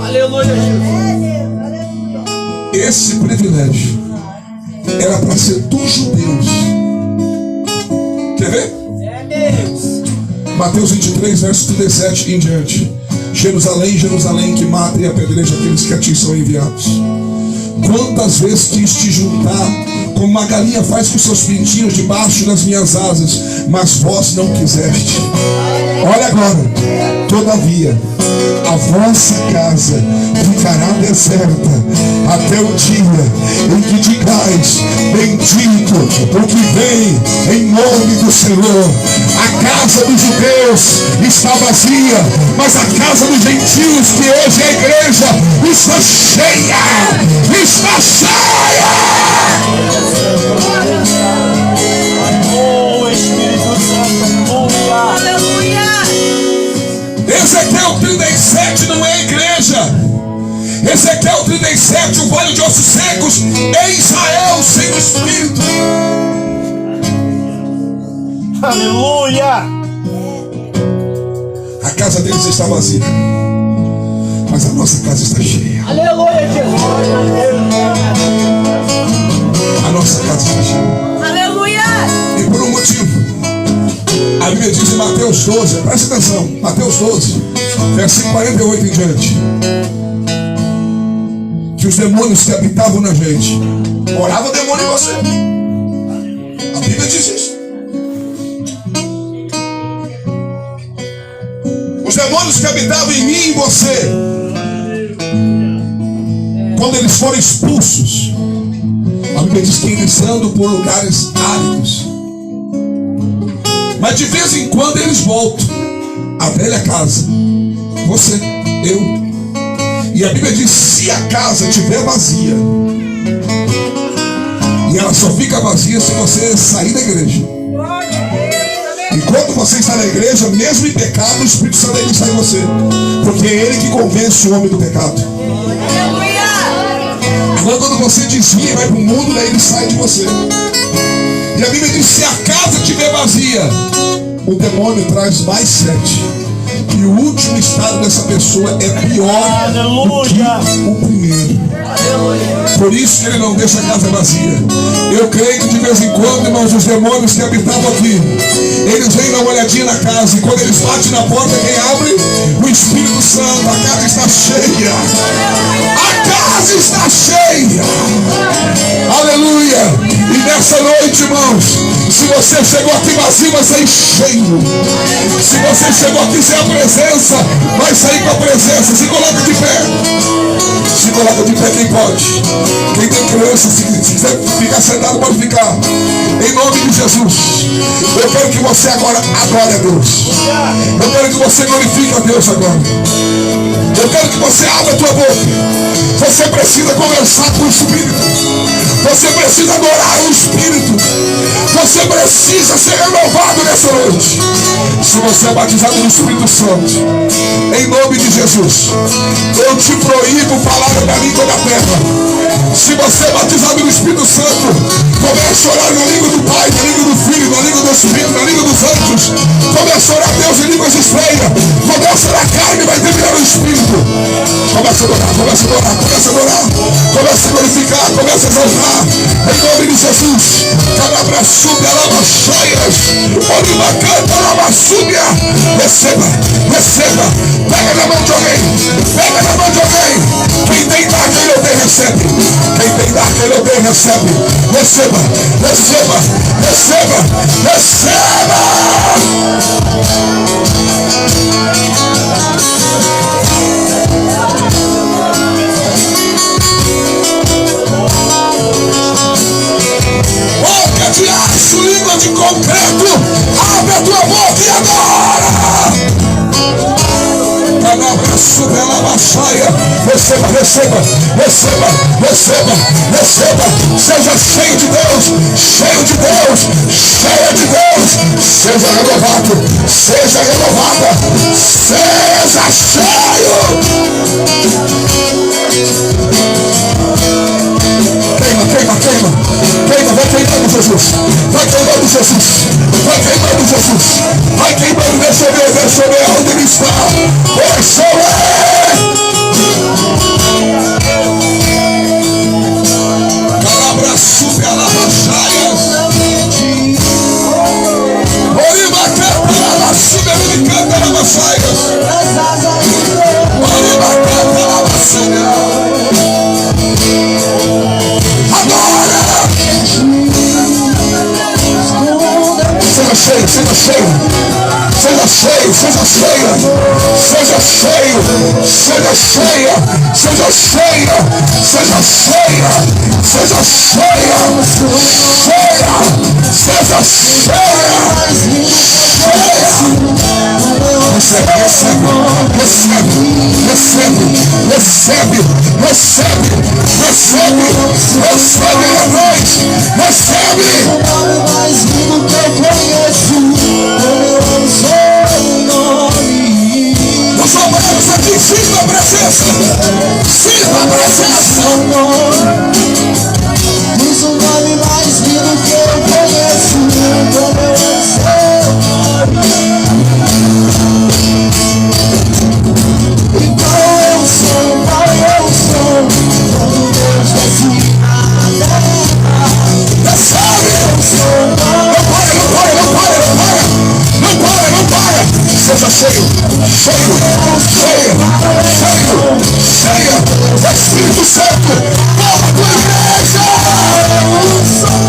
Aleluia, Jesus. Esse privilégio era para ser dos judeus. Quer ver? Mateus 23, verso 37 em diante. Jerusalém, Jerusalém, que mata e apedreja aqueles que a ti são enviados. Quantas vezes quis te juntar, como uma galinha faz com seus pintinhos debaixo das minhas asas, mas vós não quiseste. Olha agora, todavia, a vossa casa ficará deserta até o dia em que digais: bendito o que vem em nome do Senhor. A casa dos judeus está vazia, mas a casa dos gentios, que hoje é a igreja, está cheia, está cheia. Oh, Espírito Santo, aleluia. Aleluia. Ezequiel 37 não é a igreja. Ezequiel 37, o vale de ossos secos, é Israel sem o Espírito. Aleluia. A casa deles está vazia, mas a nossa casa está cheia. Aleluia, Jesus. A nossa casa está cheia. Aleluia. E por um motivo. A Bíblia diz em Mateus 12, presta atenção, Mateus 12, versículo 48 em diante, que os demônios que habitavam na gente, morava o demônio em você. A Bíblia diz isso. Os demônios que habitavam em mim e em você, quando eles foram expulsos, a Bíblia diz que eles andam por lugares áridos. Mas de vez em quando eles voltam à velha casa. Você, eu. E a Bíblia diz: se a casa estiver vazia, e ela só fica vazia se você sair da igreja. Enquanto você está na igreja, mesmo em pecado, o Espírito Santo ele sai em você, porque é ele que convence o homem do pecado. Agora quando você desvia e vai para o mundo, daí ele sai de você. E a Bíblia diz: se a casa estiver vazia, o demônio traz mais 7. E o último estado dessa pessoa é pior do que o primeiro. Por isso que ele não deixa a casa vazia. Eu creio que de vez em quando, irmãos, os demônios que habitavam aqui, eles vêm dar uma olhadinha na casa, e quando eles batem na porta, quem abre? O Espírito Santo. A casa está cheia. A casa está cheia. Aleluia. E nessa noite, irmãos, se você chegou aqui vazio, vai sair cheio. Se você chegou aqui sem a presença, vai sair com a presença. Se coloca de pé. Se coloca de pé, quem pode? Quem tem criança, se quiser ficar sentado, pode ficar. Em nome de Jesus. Eu quero que você agora adore a Deus. Eu quero que você glorifique a Deus agora. Eu quero que você abra a tua boca. Você precisa conversar com o Espírito. Você precisa adorar o Espírito. Você precisa ser renovado nessa noite. Se você é batizado no Espírito Santo, em nome de Jesus, eu te proíbo falar na língua da terra. Se você é batizado no Espírito Santo, comece a orar na língua do Pai, na língua do Filho, na língua do Espírito, na língua dos anjos. Comece a orar a Deus em línguas estranhas. Comece a orar a carne, vai terminar no Espírito. Comece a adorar, comece a adorar, comece a adorar. Comece a glorificar, comece a exaltar. Em nome de Jesus. Calabrasúbia, lavaxaias. Olivacanta, lavaxúbia. Receba, receba. Pega na mão de alguém. Pega na mão de alguém. Quem tem dar, quem não tem, recebe. Quem tem dar, quem não tem, recebe. Receba, receba, receba, receba. Boca de aço, língua de concreto, abre a tua boca e adora. Receba, receba, receba, receba, receba. Seja cheio de Deus, cheio de Deus, cheia de Deus, Seja renovado, seja renovada, seja cheio. Queima, queima, queima, queima, vai queimando Jesus, vai queimando Jesus, vai queimando Jesus, vai queimando, deixa eu ver onde ele está, deixa eu ver. Calabra, sube a lavachaias. Oriba, canta, lava, sube, ele canta, lavachaias. Oriba, canta, lava, sube. Agora! Seja cheio, seja cheio. Seja cheio, seja cheia. Seja cheio, seja cheia. Seja cheia, seja cheia. Seja cheia, cheia. Seja cheia. Recebe, recebe, recebe, recebe, recebe, recebe, recebe, recebe a noite, recebe. O nome mais lindo que eu conheço, nós vamos aqui, sinta a presença, sinta a presença. Diz o nome mais lindo que eu conheço, como eu amo seu nome. E qual é o som, qual é o som, quando Deus desce na terra. Recebe o som, não para, não para, não para, não para, não para, não para. Seja cheio, cheio, cheio, cheio, cheia, Espírito Santo, toma tua igreja. O som,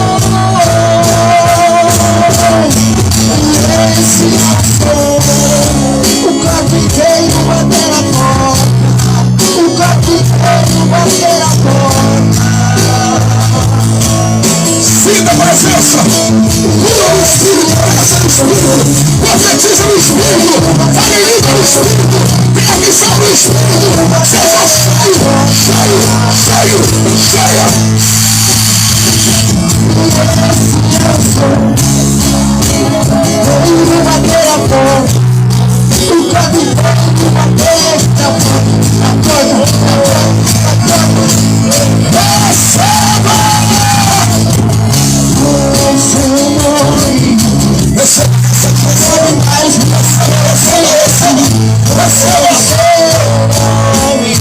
esse som, o carpinteiro bater a porta, o carpinteiro bater a porta. Sinta a presença, cura o Espírito, pressa no Espírito, profetiza no Espírito, fale língua no Espírito, tenha visão no Espírito, seja cheio, cheio, cheio, cheia. Ele bater a porta, o capitão bater a porta, receba o seu nome, receba mais, receba o seu nome,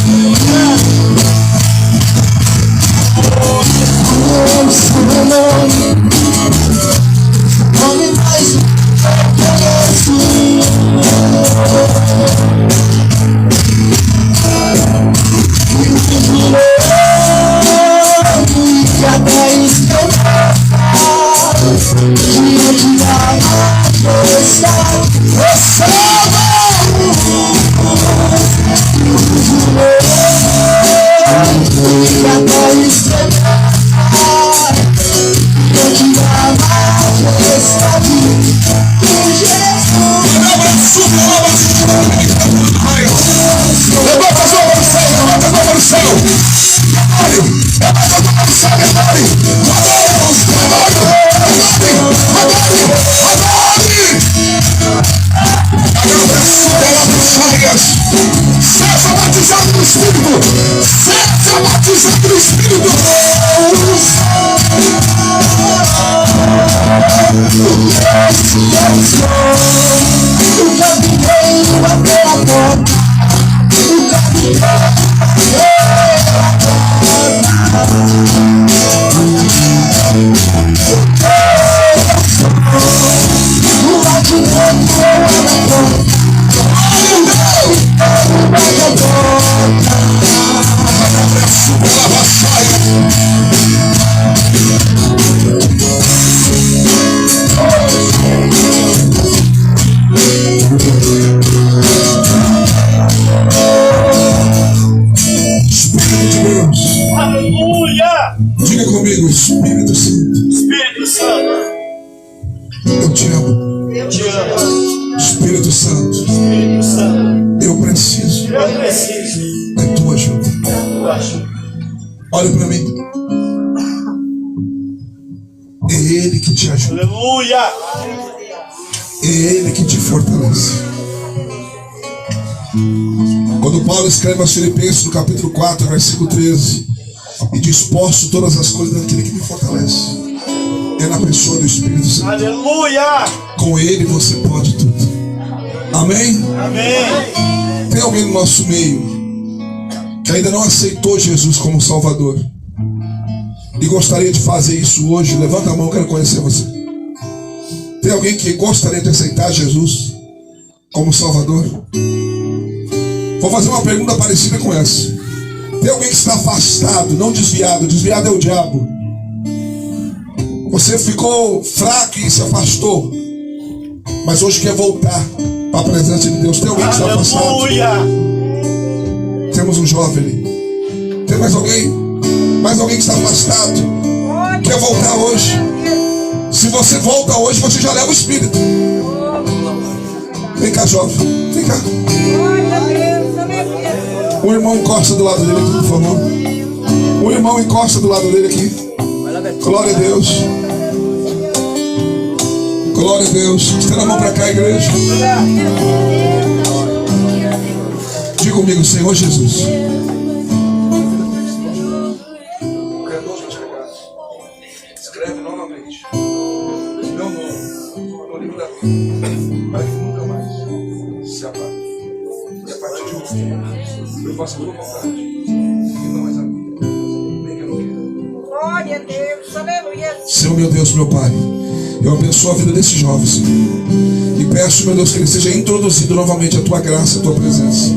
o seu nome. Nome mais que eu conheço. Que até esquentar diante da majestade. Receba! Que até esquentar diante da majestade de Jesus. Levanta as mãos no céu, levanta as mãos no céu. Levanta as mãos no céu, adore. Seja batizado no Espírito. Seja batizado no Espírito. O capitão bateu a porta. O capitão bateu a porta. O latino voa na porta. Diga comigo, Espírito Santo. Espírito Santo, Eu te amo. eu te amo. Espírito Santo, Espírito Santo, eu preciso eu preciso da tua ajuda. da tua ajuda. Olha para mim. É Ele que te ajuda. Aleluia! é Ele que te fortalece. Quando Paulo escreve aos Filipenses no capítulo 4, versículo 13, e diz: posso todas as coisas naquele que me fortalece, é na pessoa do Espírito Santo. Aleluia. Com Ele você pode tudo. Amém? Amém. Tem alguém no nosso meio que ainda não aceitou Jesus como Salvador e gostaria de fazer isso hoje? Levanta a mão, eu quero conhecer você. Tem alguém que gostaria de aceitar Jesus como Salvador? Vou fazer uma pergunta parecida com essa. Tem alguém que está afastado, não desviado? Desviado é o diabo. Você ficou fraco e se afastou, mas hoje quer voltar para a presença de Deus. Tem alguém que está afastado? Aleluia. Temos um jovem ali. Tem mais alguém? Mais alguém que está afastado? Quer voltar hoje? Se você volta hoje, você já leva o Espírito. Vem cá, jovem. Vem cá. O irmão encosta do lado dele aqui, por favor. O irmão encosta do lado dele aqui. Glória a Deus. Glória a Deus. Estenda a mão para cá, igreja. Diga comigo: Senhor Jesus. Escreve novamente meu nome no livro da vida, para que nunca mais se apague. E a partir de hoje eu faço a tua vontade e não mais a minha, nem que eu não queira. Glória a Deus, aleluia. Senhor, meu Deus, meu Pai, eu abençoo a vida desse jovem, Senhor, e peço, meu Deus, que ele seja introduzido novamente a tua graça, a tua presença.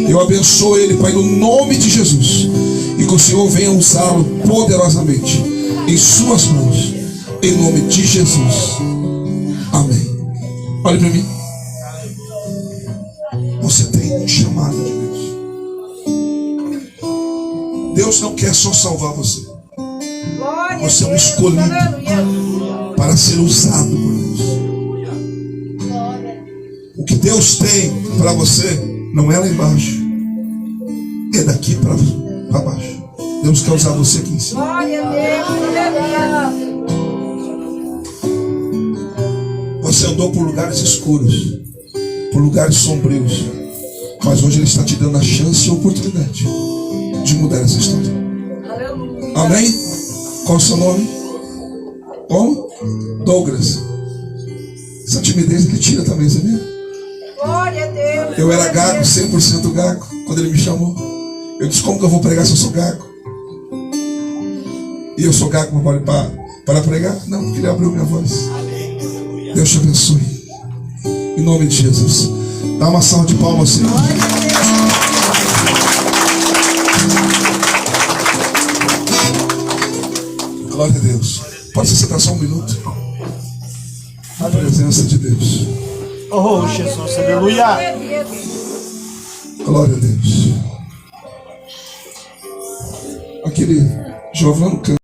Eu abençoo ele, Pai, no nome de Jesus, e que o Senhor venha usá-lo poderosamente em suas mãos, em nome de Jesus. Amém. Olhe para mim. Você tem um chamado de Deus. Deus não quer só salvar você. Você é um escolhido para ser usado por Deus. O que Deus tem para você não é lá embaixo, é daqui para baixo. Deus quer usar você aqui em cima. Glória a Deus, aleluia. Você andou por lugares escuros, por lugares sombrios, mas hoje Ele está te dando a chance e a oportunidade de mudar essa história. Aleluia. Amém? Qual é o seu nome? Como? Douglas. Essa timidez Ele tira também, sabia? Glória a Deus. Eu era gago, 100% gago, quando Ele me chamou. Eu disse: como que eu vou pregar se eu sou gago? E eu sou gago para pregar? Não, porque Ele abriu minha voz. Deus te abençoe. Em nome de Jesus. Dá uma salva de palmas, Senhor. Glória a Deus. Pode se sentar só um minuto. Na presença de Deus. Oh, Jesus, aleluia. Glória a Deus. Aquele jovem lá no canto.